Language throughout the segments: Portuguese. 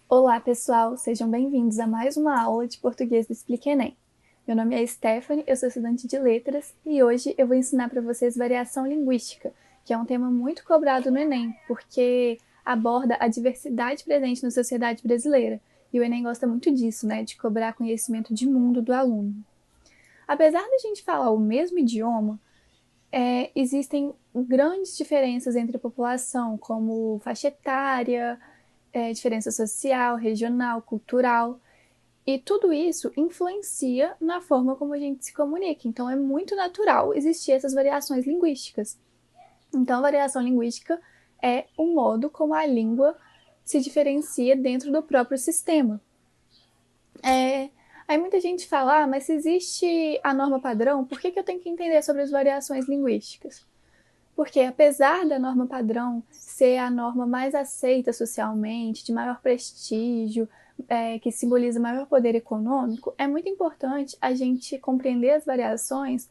Olá pessoal, sejam bem-vindos a mais uma aula de português do Explica Enem. Meu nome é Stephanie, eu sou estudante de letras e hoje eu vou ensinar para vocês variação linguística, que é um tema muito cobrado no Enem, porque aborda a diversidade presente na sociedade brasileira. E o Enem gosta muito disso, né, de cobrar conhecimento de mundo do aluno. Apesar de a gente falar o mesmo idioma, existem grandes diferenças entre a população, como faixa etária, diferença social, regional, cultural, e tudo isso influencia na forma como a gente se comunica. Então é muito natural existir essas variações linguísticas. Então a variação linguística é o modo como a língua se diferencia dentro do próprio sistema. Aí muita gente fala, mas se existe a norma padrão, por que eu tenho que entender sobre as variações linguísticas? Porque apesar da norma padrão ser a norma mais aceita socialmente, de maior prestígio, que simboliza maior poder econômico, é muito importante a gente compreender as variações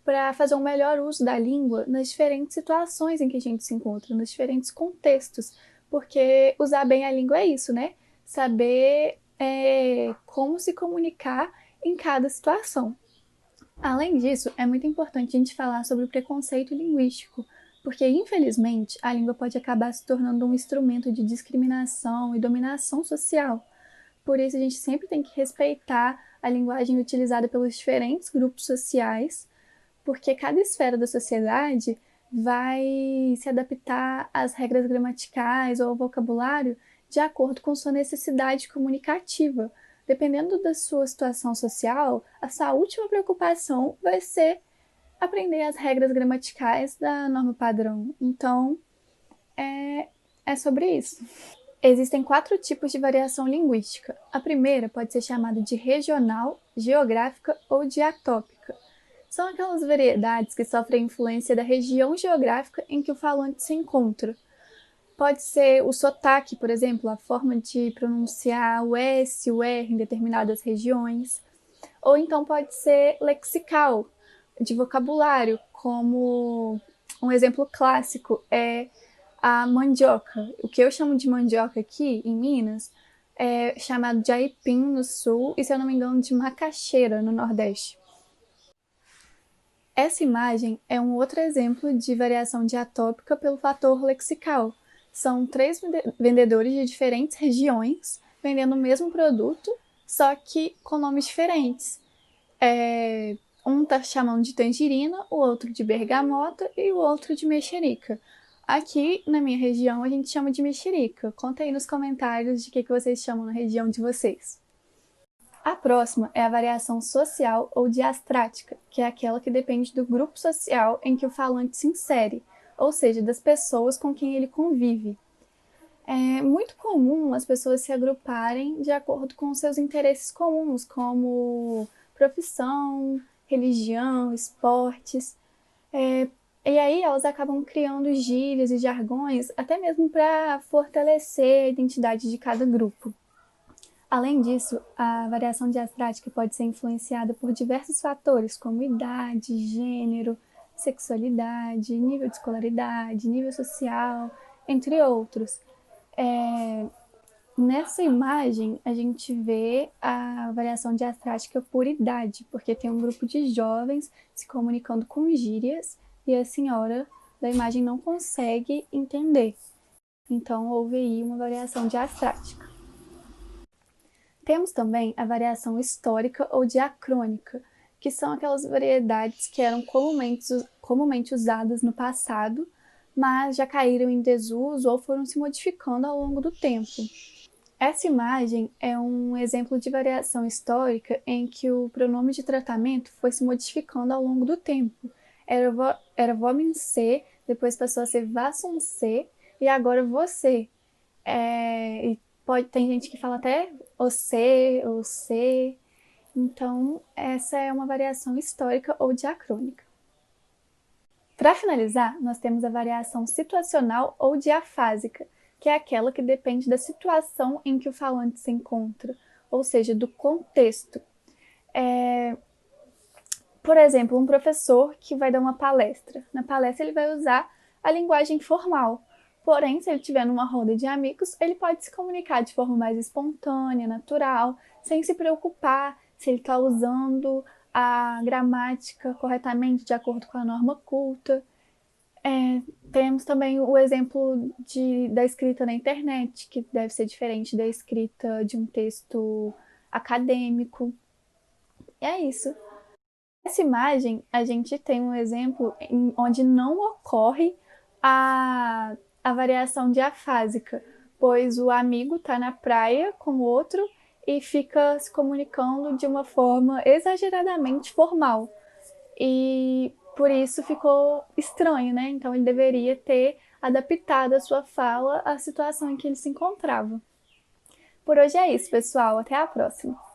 para fazer um melhor uso da língua nas diferentes situações em que a gente se encontra, nos diferentes contextos. Porque usar bem a língua é isso, né? Saber como se comunicar em cada situação. Além disso, é muito importante a gente falar sobre o preconceito linguístico, porque, infelizmente, a língua pode acabar se tornando um instrumento de discriminação e dominação social. Por isso, a gente sempre tem que respeitar a linguagem utilizada pelos diferentes grupos sociais, porque cada esfera da sociedade vai se adaptar às regras gramaticais ou ao vocabulário de acordo com sua necessidade comunicativa. Dependendo da sua situação social, a sua última preocupação vai ser aprender as regras gramaticais da norma padrão. Então, é sobre isso. Existem 4 tipos de variação linguística. A primeira pode ser chamada de regional, geográfica ou diatópica. São aquelas variedades que sofrem influência da região geográfica em que o falante se encontra. Pode ser o sotaque, por exemplo, a forma de pronunciar o S, o R em determinadas regiões. Ou então pode ser lexical, de vocabulário, como um exemplo clássico é a mandioca. O que eu chamo de mandioca aqui, em Minas, é chamado de aipim no sul e, se eu não me engano, de macaxeira no nordeste. Essa imagem é um outro exemplo de variação diatópica pelo fator lexical. São 3 vendedores de diferentes regiões vendendo o mesmo produto, só que com nomes diferentes. Um está chamando de tangerina, o outro de bergamota e o outro de mexerica. Aqui na minha região a gente chama de mexerica. Conta aí nos comentários de que vocês chamam na região de vocês. A próxima é a variação social ou diastrática, que é aquela que depende do grupo social em que o falante se insere, ou seja, das pessoas com quem ele convive. É muito comum as pessoas se agruparem de acordo com seus interesses comuns, como profissão, religião, esportes. E aí elas acabam criando gírias e jargões, até mesmo para fortalecer a identidade de cada grupo. Além disso, a variação diastrática pode ser influenciada por diversos fatores, como idade, gênero, sexualidade, nível de escolaridade, nível social, entre outros. Nessa imagem, a gente vê a variação diastrática por idade, porque tem um grupo de jovens se comunicando com gírias e a senhora da imagem não consegue entender. Então, houve aí uma variação diastrática. Temos também a variação histórica ou diacrônica, que são aquelas variedades que eram comumente usadas no passado, mas já caíram em desuso ou foram se modificando ao longo do tempo. Essa imagem é um exemplo de variação histórica em que o pronome de tratamento foi se modificando ao longo do tempo. Era você, depois passou a ser você e agora você. Tem gente que fala até você. Então, essa é uma variação histórica ou diacrônica. Para finalizar, nós temos a variação situacional ou diafásica, que é aquela que depende da situação em que o falante se encontra, ou seja, do contexto. Por exemplo, um professor que vai dar uma palestra. Na palestra ele vai usar a linguagem formal. Porém, se ele estiver numa roda de amigos, ele pode se comunicar de forma mais espontânea, natural, sem se preocupar se ele está usando a gramática corretamente de acordo com a norma culta. Temos também o exemplo da escrita na internet, que deve ser diferente da escrita de um texto acadêmico. E é isso. Nessa imagem, a gente tem um exemplo onde não ocorre a variação diafásica, pois o amigo está na praia com o outro e fica se comunicando de uma forma exageradamente formal. E por isso ficou estranho, né? Então ele deveria ter adaptado a sua fala à situação em que ele se encontrava. Por hoje é isso, pessoal. Até a próxima!